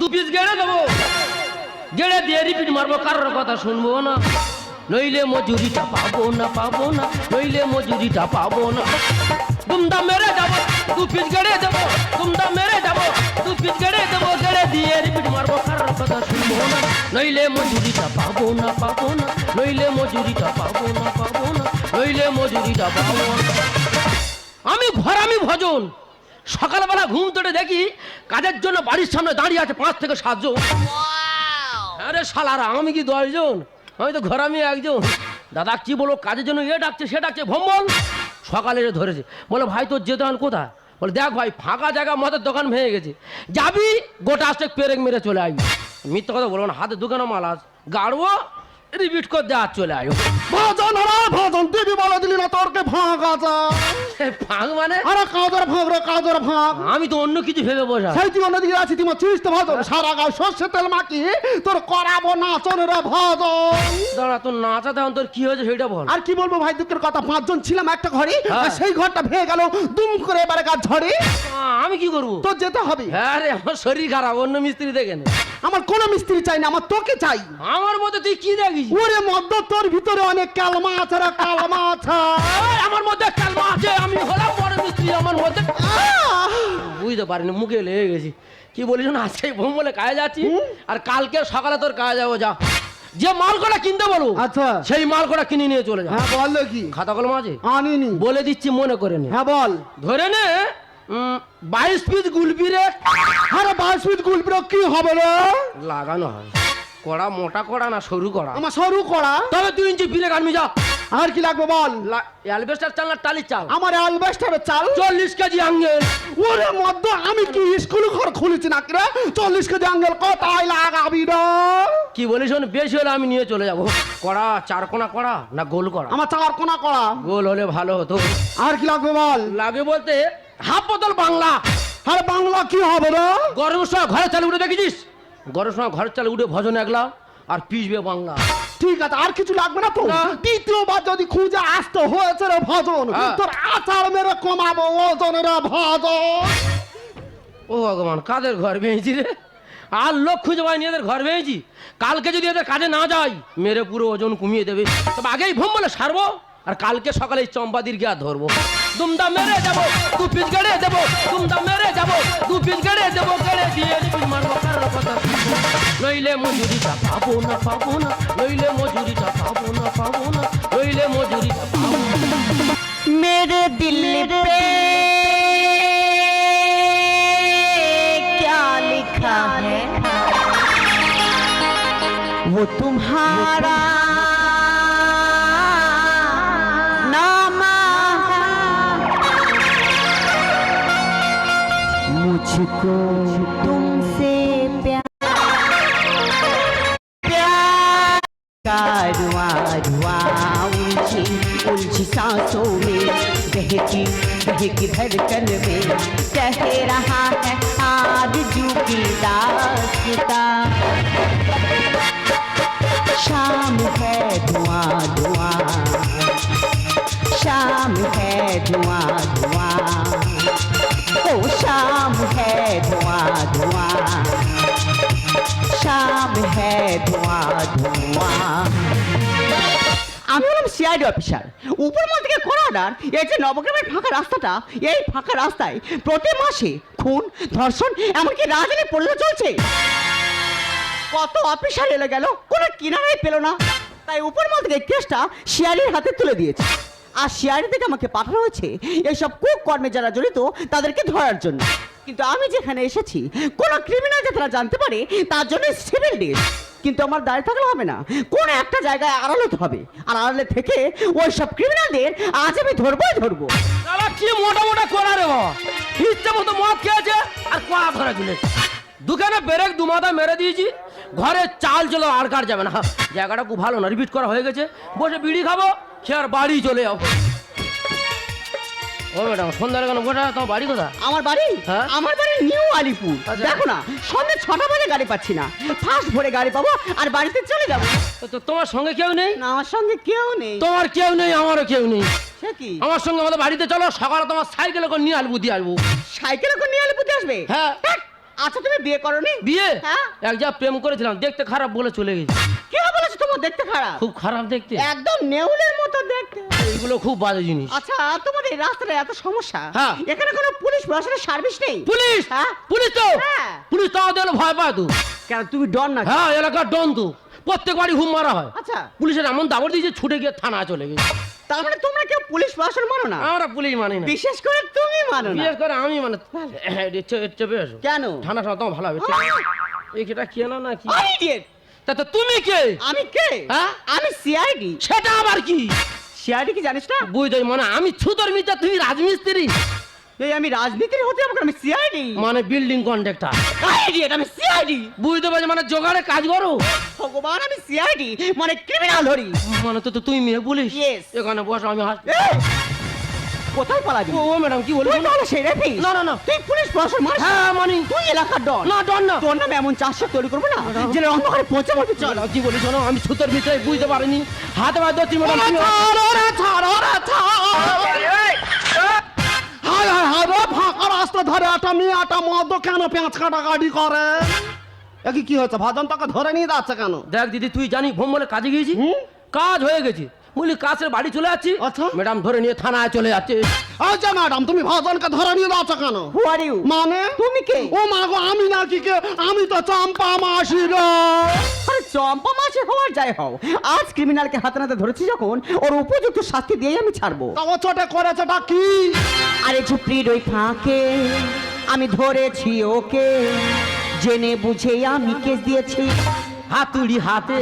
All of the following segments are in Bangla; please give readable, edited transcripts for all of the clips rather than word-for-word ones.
দু পিস গেড়ে দেবো, গেড়ে দিয়ে রিপিট মারবো, কারোর কথা শুনবো না, নইলে মজুরিটা পাবো না, পাবো না, নইলে মজুরিটা পাবো না। দুমদাম মেরে যাবো, দু পিস গেড়ে দেবো, দুমদাম মেরে যাবো, দু পিস গেড়ে দেবো, গেড়ে দিয়ে রিপিট মারবো, কারোর কথা শুনবো না, নইলে মজুরিটা পাবো না, পাবো না, নইলে মজুরিটা পাবো না, পাবো না, নইলে মজুরিটা পাবো না। আমি ঘরামি ভজন, সকালবেলা ঘুম থেকে দেখি কাজের জন্য বাড়ির সামনে দাঁড়িয়ে আছে 5 থেকে 7 জন। আরে শালারা, আমি কি 10 জন? আমি তো ঘরামি একজন। দাদা কি বলো, কাজের জন্য এ ডাকছে সে ডাকছে, ভম্বল সকালে এসে ধরেছে, বলে ভাই তোর যেতে হন কোথায়? বলে দেখ ভাই ফাঁকা জায়গা, মদের দোকান ভেঙে গেছে, যাবি গোটা আসতে পেরেক মেরে চলে আসবি। মিথ্যা কথা বলবো না, হাতে দোকানে মাল আস গাড়বো, রিপিট করে দেওয়া চলে আসবো। ভজন রে ভজন, দিবি বলে দিলি না তোরকে ভাগ আছে। ফাঁক মানে? আরে কাজের ভাগ রে, কাজের ভাগ। আমি তো অন্য কিছু ভেবে বসা। সেই তুই অন্যদিকে আছি, তুই চিনিস তো ভজন, সারা গাঁও সর্ষে তেল মাখি তোর করাবো নাচন রে ভজন। দাঁড়া, তোর নাচা তখন তোর কি হয়েছে সেটা বল। আর কি বলবো ভাই, দুঃখের কথা, 5 জন ছিলাম একটা ঘরে, হ্যাঁ। আর সেই ঘরটা ভেঙে গেল দুম করে, এবারে কাজ ঝড়ে। আমি কি করবো? তোর যেতে হবে। হ্যাঁ রে, আমার শরীর খারাপ, অন্য মিস্ত্রি দেখেন। আমার কোনো মিস্ত্রি চাই না, আমার তোকে চাই। আমার মধ্যে তুই কি দেখিস? ওরে মদ্য, তোর ভিতরে অনেক কালমা আছে রে, কালমা আছে। আমার মধ্যে কালমা আছে, আমি হলাম বড় মিস্ত্রি, আমার মধ্যে বুঝতে পারিনি, মুখে লেগে গেছি। কি বলিস না, আজকে ভোম বলে কাজে যাচ্ছি, আর কালকে সকালে তোর কাজে যাবো। যা, যে মাল কটা কিনতে বলবো আচ্ছা, সেই মাল কটা কিনে নিয়ে চলে যা। হ্যাঁ বল কি? খাতা কলম আছে? আনিনি। বলে দিচ্ছি, মনে করে নে। হ্যাঁ বল। ধরে নে 22 পিস গুলপি রে। আরে 22 পিস গুলপি কি হবে রে? লাগানো হয় কড়া, মোটা কড়া না সরু কড়া? আমার সরু কড়া। তবে 2 ইঞ্চি বিলে আনবি যা। আর কি লাগবে বল? অ্যালবেস্টার চাল না টালির চাল? আমার অ্যালবেস্টারের চাল। 40 কেজি আঙ্গেল। ওরে মদ্য, আমি কি স্কুল ঘর খুলেছি নাকি রে? 40 কেজি আঙ্গেল কোথায় লাগাবি রে? কি বলিস, শোন, বেশি হলে আমি নিয়ে চলে যাবো। কড়া 4 কোনা কড়া না গোল কড়া? আমার 4 কোনা কড়া। গোল হলে ভালো হতো। আর কি লাগবে বল? লাগে বলতে হাফ বোতল বাংলা। আরে বাংলা কি হবে রে? গরমের সময় ঘরের চালে উঠে দেখেছিস? গরমের সময় ঘরের চালে উঠে ভজন একলা আর পিসবে বাংলা। ঠিক আছে, আর কিছু লাগবে না তো? না। দ্বিতীয়বার যদি খুঁজে আসতে হয়েছে রে ভজন, হ্যাঁ। তোর আচার মেরে কমাবো ওজন রে ভজন। ও ভগবান, কাদের ঘর ভেঙেছি রে? আর লোক খুঁজে পাইনি, এদের ঘর ভেঙেছি। কালকে যদি এদের কাজে না যাই, মেরে পুরো ওজন কমিয়ে দেবে। তবে আগেই ভোম বলে সারবো, আর কালকে সকালে চম্পাদির গিয়ে ধরবো। দুমদাম মেরে যাবো, 2 পিস গেড়ে দেবো, দুমদাম মেরে যাবো, 2 পিস গেড়ে দেবো, গেড়ে দিয়ে রিপিট মারবো, কারোর কথা শুনবো না, নইলে মজুরিটা পাবো না, পাবো না, নইলে মজুরিটা পাবো না, পাবো না, নইলে মজুরিটা পাবো না। मेरे दिल पे क्या लिखा है वो तुम्हारा नामा है, मुझको तुमसे प्यार का धुआं उलझी उलझी सांसों में, बहकी बहकी धड़कन में कह रहा है आरज़ू की दास्तां। शाम है धुआं धुआं, शाम है धुआं धुआं, ओ शाम है धुआं धुआं, शाम है धुआं धुआं। আমি হলাম সিআইডি অফিসার, উপরমহল থেকে করা অর্ডার। এই যে নবগ্রামের ফাঁকা রাস্তাটা, এই ফাঁকা রাস্তায় প্রতি মাসে খুন, ধর্ষণ, এমনকি রাজনীতি পড়লে চলছে। কত অফিসার এলে গেল, কোনো কিনারাই পেল না। তাই উপরমহল থেকে কেসটা সিআইডির হাতে তুলে দিয়েছে, আর সিআইডি থেকে আমাকে পাঠানো হয়েছে এইসব কুকর্মে যারা জড়িত তাদেরকে ধরার জন্য। কিন্তু আমি যেখানে এসেছি, কোনো ক্রিমিনাল যাতে না জানতে পারে তার জন্য সিভিল ডিস। কিন্তু আমার দাঁড়িয়ে থাকলে হবে না, কোন একটা জায়গায় আড়াল হতে হবে, আর আড়ালে থেকে ওই সব ক্রিমিনালদের আজ আমি ধরবোই ধরবো। তারা কি মোটা মোটা করা রে বাবা, ইচ্ছে মতো মদ খেয়েছে আর কড়া ধরে ঝুলেছে। দোকানে ব্রেক 2 মাথা মেরে দিয়েছি, ঘরে চাল চলো আর কার যাবে না। জায়গাটা খুব ভালো না, রিপিট করা হয়ে গেছে, বসে বিড়ি খাবো, খেয়ে আর বাড়ি চলে যাবো। ও ম্যাডাম, সন্ধ্যার কেন বসে, তোমার বাড়ি কোথায়? আমার বাড়ি? হ্যাঁ? আমার বাড়ি নিউ আলিপুর। আচ্ছা। দেখো না, সন্ধ্যে 6টা বাজে গাড়ি পাচ্ছি না, ফার্স্ট ভোরে গাড়ি পাবো আর বাড়িতে চলে যাবো। তো তোমার সঙ্গে কেউ নেই? না, আমার সঙ্গে কেউ নেই। তোমার কেউ নেই, আমারও কেউ নেই। সে কি? আমার সঙ্গে আমাদের বাড়িতে চলো, সকালে তোমার সাইকেলে করে নিয়ে আসবো, দিয়ে আসবো। সাইকেলে করে নিয়ে আলিপুর দিয়ে আসবে? হ্যাঁ। ধ্যাৎ, আচ্ছা তুমি বিয়ে করনি? বিয়ে হ্যাঁ। এক যা প্রেম করেছিলাম, দেখতে খারাপ বলে চলে গেছি। কে বলেছে তোমার দেখতে খারাপ? খুব খারাপ দেখতে, একদম নেউলের মতো দেখতে। এইগুলো খুব বাজে জিনিস। আচ্ছা তোমার এই রাস্তাটা এত সমস্যা, হ্যাঁ। এখানে কোনো পুলিশ প্রশাসনের সার্ভিস নেই? পুলিশ, হ্যাঁ। পুলিশ তো হ্যাঁ। পুলিশ তো আমাদের ভয় পায় তো। কেন তুমি ডর না? হ্যাঁ, এলাকার ডন তো, প্রত্যেক বাড়ি হুম মারা হয়। আচ্ছা পুলিশের এমন দাবড় দিয়েছে, ছুটে গিয়ে থানা চলে গেছে। তার মানে তোমরা কেউ পুলিশ প্রশাসন মানো না? আমরা পুলিশ মানি না, বিশেষ করে তুমি মানো না? বিশেষ করে আমি মানে চেপে আসো। কেন? থানা সময় তোমার ভালো হবে। এটা কি না না কি? Idiot! তা তো তুমি কে? আমি কে? হ্যাঁ? আমি সিআইডি। সেটা আবার কি? সিআইডি কি জানিস না? বুঝতে মানে আমি ছুতর মিটা, তুমি রাজমিস্ত্রি। এই আমি রাজনীতির হতে যাবো কেন? আমি সিআইডি। মানে বিল্ডিং কন্ট্রাক্টর। Idiot! আমি সিআইডি। বুঝতে পারছি, মানে জোগাড়ে কাজ করো। ভগবান আমি সিআইডি মানে ক্রিমিনাল ধরি। মানে তো তুমি মেয়ে পুলিশ? Yes. এখানে বসো, আমি হাস। এই, কোথায় পালাবি? ও ম্যাডাম কি বলি? তুই তাহলে সেই রেপি? না না না। তুই পুলিশ প্রশাসন মানিস? হ্যাঁ মানি। তুই এলাকার ডন? না ডন না। তোর নামে এমন চাষে তৈরি করবো না যেন অন্ধকারে পৌঁছে বলতে চল। কি বলি শোনো, আমি ছুতর ভিতরে বুঝতে পারিনি, হাতে পায়ে ধরছি ম্যাডাম। হায় হায় হায় রে, ফাঁকা রাস্তা ধরে একটা মেয়েটা মদ কেন পেঁচ কাটাকাটি করে? একই কি হয়েছে? ভাজন তাকে ধরে নিয়ে যাচ্ছে কেন? দেখ দিদি, তুই জানি ভোম বলে কাজে গিয়েছি, কাজ হয়ে গেছে বলি, কাছের বাড়ি চলে যাচ্ছি। আচ্ছা। ম্যাডাম ধরে নিয়ে থানায় চলে যাচ্ছে। আচ্ছা ম্যাডাম, তুমি ভাজনকে ধরে নিয়ে যাচ্ছ কেন? হু আর ইউ? মানে তুমি কে? ও মা গো, আমি নাকি কে? আমি তো চম্পা মাসি রে। আরে চম্পা মাসে হওয়ার যাই হও, আজ ক্রিমিনালকে হাতে নাতে ধরেছি যখন, ওর উপযুক্ত শাস্তি দিয়েই আমি ছাড়বো। তা ও চোটে করেছেটা কি? আরে ঝুপড়ির ওই ফাঁকে আমি ধরেছি ওকে, জেনে বুঝে আমি কেস দিয়েছি। হাতুড়ি হাতে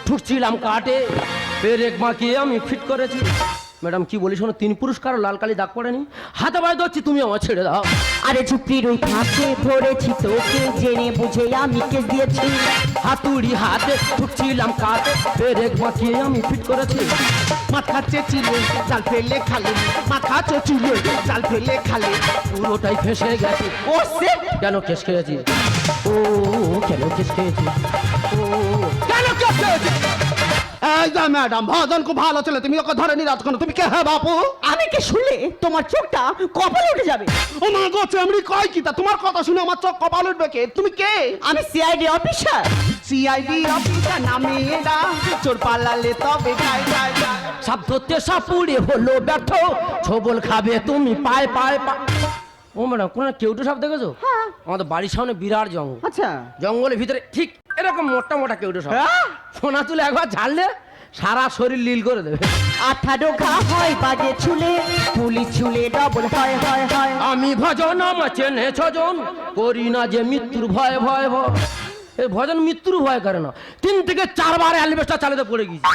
ঠুকছিলাম কাটে, পেরেক মাখিয়ে আমি ফিট করেছি। ম্যাডাম কি বলি শোনো, 3 পুরস্কার লাল কালি দাগ পড়েনি, হাতে পায়ে ধরছি, তুমি আমার ছেড়ে দাও। আরে ঝুপড়ির ওই ফাঁকে ধরেছি তোকে, জেনে বুঝে আমি কেস দিয়েছি। হাতুড়ি হাতে ঠুকছিলাম কাটে, পেরেক মাখিয়ে আমি ফিট করেছি। মাথা চেঁচিলে জাল ফেলে খালি, মাথা চেঁচিলে জাল ফেলে খালি। পুরোটাই ফেসে গেছে। ও সেট! কেন কেস খেয়েছি? ও কেন কেস খেয়েছি? ও কেন কেস খেয়েছি? এই যে ম্যাডাম, ভাজন খুব ভালো ছেলে, তুমি ওকে ধরে নিয়ে যাচ্ছ কেন? তুমি কে হে বাপু? আমি কি শুনলে তোমার চোখটা কপালে উঠে যাবে। ও মা গো, চেমড়ি কয় কি? তা তোমার কথা শুনে আমার চোখ কপাল উঠবে কে? তুমি কে? আমি সিআইডি অফিসার। সিআইডি অফিসার নামে এরা, চোর পালালে তবে যায় যায় যায়। সাপ ধরতে সাপুড়ে হলো ব্যর্থ, ছবল খাবে তুমি পায় পায় পায়। ও ম্যাডাম, কোন কেউটো সাপ দেখেছো? আমাদের বাড়ির সামনে বিরাট জঙ্গল, আচ্ছা জঙ্গলের ভিতরে ঠিক এরকম মোটা মোটা কেউটো সাপ। হ্যাঁ? সোনা তুলে একবার ঝাড়লে সারা শরীর লীল করে দেবে। 18 ঘা হয় বাজে ছুলে, পুলিশ ছুলে ডবল হয় হয় হয়। আমি ভজন আমার চেনে ছজন, করি না যে মৃত্যুর ভয় ভয় ভয়। এই ভজন মৃত্যুর ভয় করে না, 3 থেকে 4 বার অ্যালবেস্টার চালাতে পড়ে গেছি,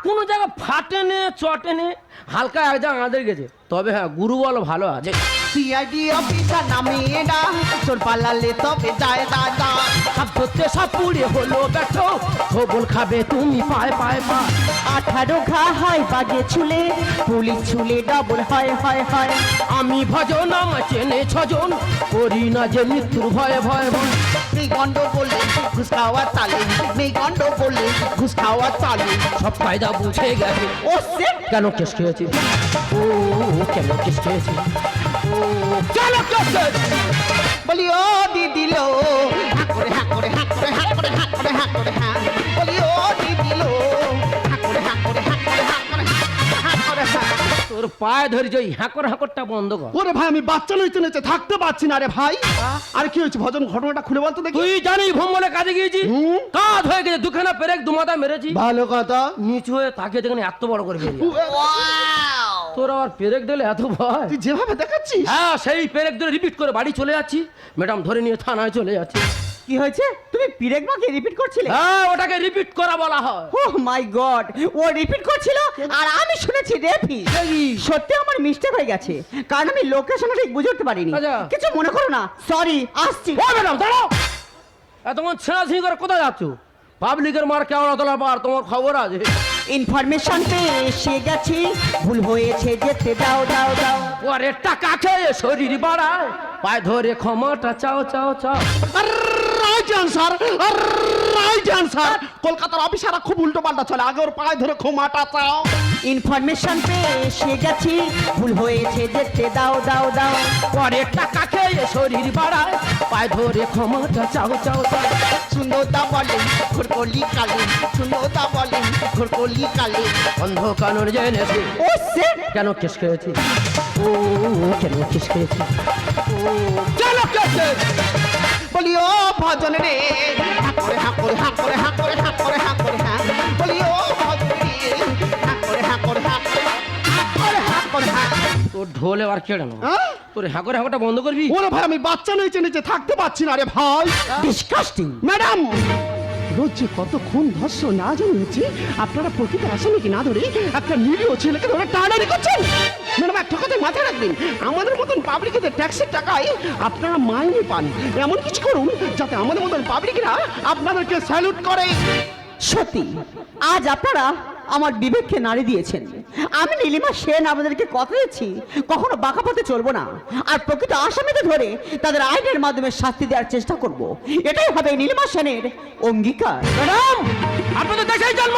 কোনো জায়গা ফাটেনে চটেনে, হালকা এক জায়গা আঁদের গেছে। তবে হ্যাঁ, গুরু বল ভালো আছে। সিআইডি অফিসার নামে এরা, চোর পালালে তবে যায় যায় যায়। সাপ ধরতে সাপুড়ে হলো ব্যর্থ, ছবল খাবে তুমি পায় পায় পায়। 18 ঘা হয় বাজে ছুলে, পুলিশ ছুলে ডবল হয় হয় হয়। আমি ভজন আমার চেনে ছজন, করি না যে মৃত্যুর ভয় ভয় ভয়। নেই গন্ড বললে ঘুষ খাওয়া চালে, নেই গন্ড বললে ঘুষ খাওয়া চালে। সব কায়দা বুঝে গেছে। ও সেট! কেন কেস খেয়েছি? ও কেন কেস খেয়েছি? ও কেন কেস খেয়েছি? বলি ও দিদি লো, হ্যাঁ করে হ্যাঁ করে হ্যাঁ করে হ্যাঁ করে হ্যাঁ করে হ্যাঁ করে হ্যাঁ। বলি ও দিদি লো, হ্যাঁ করে হ্যাঁ করে হ্যাঁ করে হ্যাঁ করে হ্যাঁ করে হ্যাঁ। তোর পায়ে ধরে যে হ্যাঁকর হ্যাঁকরটা বন্ধ কর। ওরে ভাই, আমি বাচ্চা নইতে নইতে থাকতে পারছি না রে ভাই। আর কি হয়েছে ভজন, ঘটনাটা খুলে বলতো দেখি। তুই জানি ভোম বলে কাজে গিয়েছি, হুম। কাজ হয়ে গেছে, 2 খানা পেরেক 2 মাথা মেরেছি। ভালো কথা। নিচু হয়ে তাকিয়ে দেখেন এত বড় করে বেরিয়ে। তোর আবার পেরেক দিলে এত ভয়? তুই যেভাবে দেখাচ্ছিস, হ্যাঁ, সেই পেরেক ধরে রিপিট করে বাড়ি চলে যাচ্ছি, ম্যাডাম ধরে নিয়ে থানায় চলে যাচ্ছি। কি হয়েছে? তুমি পিরেক মাকে রিপিট করছিলে? হ্যাঁ, ওটাকে রিপিট করা বলা হয়। ও মাই গড, ও রিপিট করছিল আর আমি শুনেছি রেপি। সত্যি আমার মিস্টেক হয়ে গেছে, কারণ আমি লোকেশনটা ঠিক বুঝতে পারিনি। আচ্ছা। কিছু মনে করো না, সরি, আসছি। ও ম্যাডাম দাঁড়াও, এতক্ষণ ছেঁড়াছিঁড়ি করে কোথায় যাচ্ছ? পাবলিকের মার কেওড়া তোলার পর তোমার খবর আছে? ইনফরমেশন পেয়ে এসে গেছি, ভুল হয়েছে যেতে দাও দাও দাও। ওরে টাকা খেয়ে শরীর বাড়ায়, পায়ে ধরে ক্ষমাটা চাও চাও চাও। Right answer, right answer. কলকাতার অফিসাররা খুব উল্টো পাল্টা চলে, আগে ওর পায়ে ধরে ক্ষমাটা চাও। ইনফরমেশন পেয়ে এসে গেছি, ভুল হয়েছে যেতে দাও দাও দাও। পরে টাকা খেয়ে শরীর বাড়ায়, পায়ে ধরে ক্ষমাটা চাও চাও চাও। সুন্দরতা বলে ঘুরকলি কালে, সুন্দরতা বলে ঘুরকলি কালে। অন্ধ কানুন জেনেছি, ও সে কেন কেস খেয়েছি, ও কেন কেস খেয়েছি, ও কেন কেস খেয়েছি। বলি ও ভজন রে, হা করে হা করে হা করে হা করে হা করে হা করে হা। বলি ও ভজন রে, হা করে হা করে হা করে হা করে হা করে হা। তোর ঢোল এবার কেড়ে নেবো, হ্যাঁ? তোর হাঁকরে হাঁকোটা বন্ধ করবি। ওরে ভাই আমি বাচ্চা নিচে নিচে থাকতে পারছি না রে ভাই। ডিসকাস্টিং। ম্যাডাম রোজ যে কত খুন ধর্ষণ না জানিয়েছি, আপনারা প্রকৃত আসামিকে না ধরে একটা নিরীহ ছেলেকে ধরে টানাটানি করছেন। ম্যাডাম একটা কথা মাথায় রাখবেন, আমাদের মতন পাবলিকের ট্যাক্সের টাকায় আপনারা মাইনে পান। এমন কিছু করুন যাতে আমাদের মতন পাবলিকরা আপনাদেরকে স্যালুট করে। সত্যি আজ আপনারা আমার বিবেককে নাড়ি দিয়েছেন। আমি নীলিমা সেন আপনাদেরকে কথা দিচ্ছি, কখনো বাঁকা পথে চলবো না, আর প্রকৃত আসামিদের ধরে তাদের আইনের মাধ্যমে শাস্তি দেওয়ার চেষ্টা করব। এটাই হবে নীলিমা সেনের অঙ্গীকার। ম্যাডাম আপনাদের দেশেই জন্ম,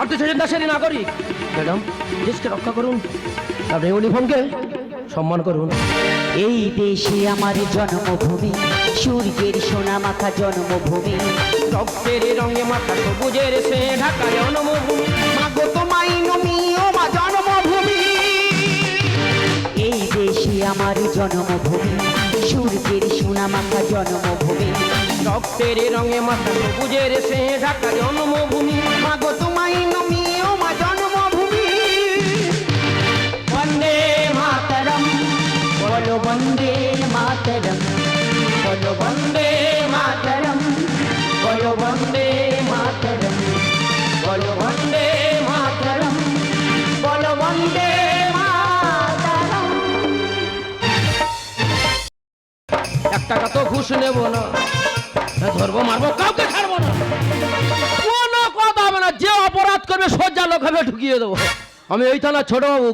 আপনি সেদিন দেশেরই নাগরিক। ম্যাডাম দেশকে রক্ষা করুন, আপনি ইউনিফর্মকে সম্মান করুন। এই দেশে আমার জন্মভূমি, সূর্যের সোনা মাখা জন্মভূমি। রক্তের রঙে মাথা সবুজের সে ঢাকা জন্মভূমি। মাগো তোমায় নমিও মা জন্মভূমি। এই দেশে আমার জন্মভূমি, সূর্যের সোনা মাখা জন্মভূমি। রক্তের রঙে মাথা সবুজের সে ঢাকা জন্মভূমি। মাগো তোমায় নমিও মা জন্মভূমি। বন্দে মাতরম, বলো বন্দে মাতরম, বলো বন্দে মাতরম, বলো বন্দে মাতরম, বলো বন্দে মাতরম, বলো বন্দে মাতরম। এক টাকা তো ঘুষ নেব না, ধরবো মারবো কাউকে ছাড়বো না, কোনো কথা হবে না। যে অপরাধ করবে সোজা লোক হবে ঢুকিয়ে দেবো। আমি এই থানা ছোট বাবু।